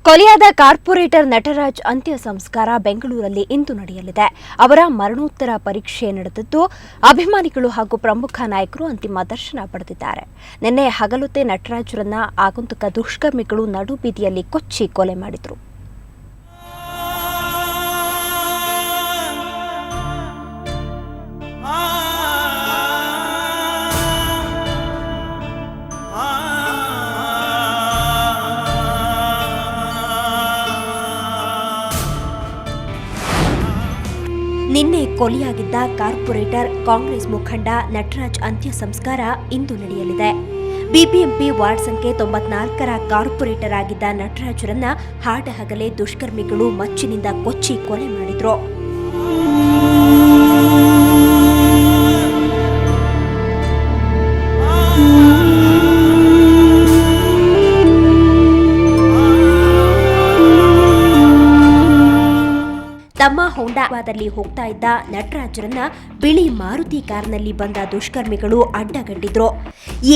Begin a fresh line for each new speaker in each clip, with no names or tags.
ಕೊಲೆಯಾದ ಕಾರ್ಪೊರೇಟರ್ ನಟರಾಜ್ ಅಂತ್ಯ ಸಂಸ್ಕಾರ ಬೆಂಗಳೂರಲ್ಲಿ ಇಂದು ನಡೆಯಲಿದೆ. ಅವರ ಮರಣೋತ್ತರ ಪರೀಕ್ಷೆ ನಡೆದಿದ್ದು, ಅಭಿಮಾನಿಗಳು ಹಾಗೂ ಪ್ರಮುಖ ನಾಯಕರು ಅಂತಿಮ ದರ್ಶನ ಪಡೆದಿದ್ದಾರೆ. ನಿನ್ನೆ ಹಗಲೊತ್ತೆ ನಟರಾಜ್ರನ್ನ ಆಗಂತುಕ ದುಷ್ಕರ್ಮಿಗಳು ನಡುಬೀದಿಯಲ್ಲಿ ಕೊಚ್ಚಿ ಕೊಲೆ ಮಾಡಿದರು. ನಿನ್ನೆ ಕೊಲೆಯಾಗಿದ್ದ ಕಾರ್ಪೊರೇಟರ್ ಕಾಂಗ್ರೆಸ್ ಮುಖಂಡ ನಟರಾಜ್ ಅಂತ್ಯ ಸಂಸ್ಕಾರ ಇಂದು ನಡೆಯಲಿದೆ. ಬಿಬಿಎಂಪಿ ವಾರ್ಡ್ ಸಂಖ್ಯೆ 94ರ ಕಾರ್ಪೊರೇಟರ್ ಆಗಿದ್ದ ನಟರಾಜ್ರನ್ನ ಹಾಡಹಗಲೇ ದುಷ್ಕರ್ಮಿಗಳು ಮಚ್ಚಿನಿಂದ ಕೊಚ್ಚಿ ಕೊಲೆ ಮಾಡಿದ್ರು. ತಮ್ಮ ಹೋಂಡಾದಲ್ಲಿ ಹೋಗ್ತಾ ಇದ್ದ ನಟರಾಜ್ರನ್ನ ಬಿಳಿ ಮಾರುತಿ ಕಾರ್ನಲ್ಲಿ ಬಂದ ದುಷ್ಕರ್ಮಿಗಳು ಅಡ್ಡಗಟ್ಟಿದ್ರು.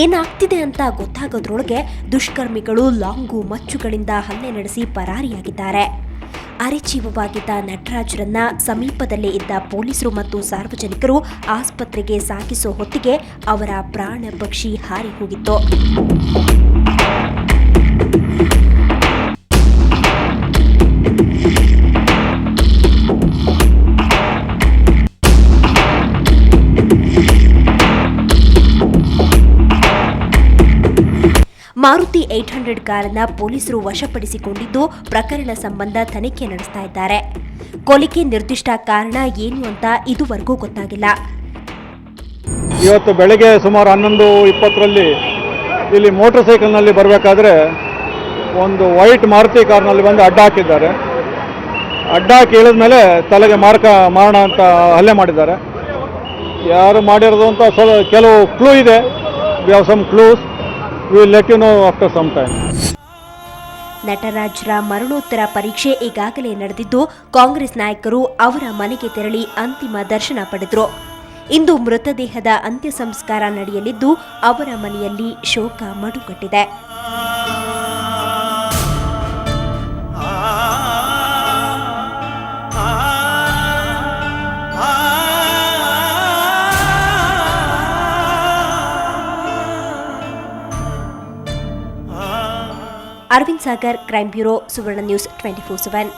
ಏನಾಗ್ತಿದೆ ಅಂತ ಗೊತ್ತಾಗೋದ್ರೊಳಗೆ ದುಷ್ಕರ್ಮಿಗಳು ಲಾಂಗು ಮಚ್ಚುಗಳಿಂದ ಹಲ್ಲೆ ನಡೆಸಿ ಪರಾರಿಯಾಗಿದ್ದಾರೆ. ಅರೆಜೀವವಾಗಿದ್ದ ನಟರಾಜ್ರನ್ನ ಸಮೀಪದಲ್ಲೇ ಇದ್ದ ಪೊಲೀಸರು ಮತ್ತು ಸಾರ್ವಜನಿಕರು ಆಸ್ಪತ್ರೆಗೆ ಸಾಗಿಸೋ ಹೊತ್ತಿಗೆ ಅವರ ಪ್ರಾಣ ಪಕ್ಷಿ ಹಾರಿ ಹೋಗಿತ್ತು. ಮಾರುತಿ 800 ಕಾರನ್ನ ಪೊಲೀಸರು ವಶಪಡಿಸಿಕೊಂಡಿದ್ದು, ಪ್ರಕರಣ ಸಂಬಂಧ ತನಿಖೆ ನಡೆಸ್ತಾ ಇದ್ದಾರೆ. ಕೊಲೆಗೆ ನಿರ್ದಿಷ್ಟ ಕಾರಣ ಏನು ಅಂತ ಇದುವರೆಗೂ ಗೊತ್ತಾಗಿಲ್ಲ.
ಇವತ್ತು ಬೆಳಗ್ಗೆ ಸುಮಾರು 11:20ರಲ್ಲಿ ಇಲ್ಲಿ ಮೋಟರ್ ಸೈಕಲ್ನಲ್ಲಿ ಬರಬೇಕಾದ್ರೆ ಒಂದು ವೈಟ್ ಮಾರುತಿ ಕಾರ್ನಲ್ಲಿ ಬಂದು ಅಡ್ಡ ಹಾಕಿದ್ದಾರೆ. ಅಡ್ಡ ಹಾಕಿ ಇಳಿದ ಮೇಲೆ ತಲೆಗೆ ಮಾರಣ ಅಂತ ಹಲ್ಲೆ ಮಾಡಿದ್ದಾರೆ. ಯಾರು ಮಾಡಿರೋದು ಅಂತ ಕೆಲವು ಕ್ಲೂ ಇದೆ. We have some clues. We'll let you know after some time.
ನಟರಾಜ್ರ ಮರಣೋತ್ತರ ಪರೀಕ್ಷೆ ಈಗಾಗಲೇ ನಡೆದಿದ್ದು, ಕಾಂಗ್ರೆಸ್ ನಾಯಕರು ಅವರ ಮನೆಗೆ ತೆರಳಿ ಅಂತಿಮ ದರ್ಶನ ಪಡೆದರು. ಇಂದು ಮೃತದೇಹದ ಅಂತ್ಯ ಸಂಸ್ಕಾರ ನಡೆಯಲಿದ್ದು, ಅವರ ಮನೆಯಲ್ಲಿ ಶೋಕ ಮಡುಗಟ್ಟಿದೆ. ಅರವಿಂದ್ ಸಾಗರ್, ಕ್ರೈಮ್ ಬ್ಯೂರೋ, ಸುವರ್ಣ ನ್ಯೂಸ್ 24/7.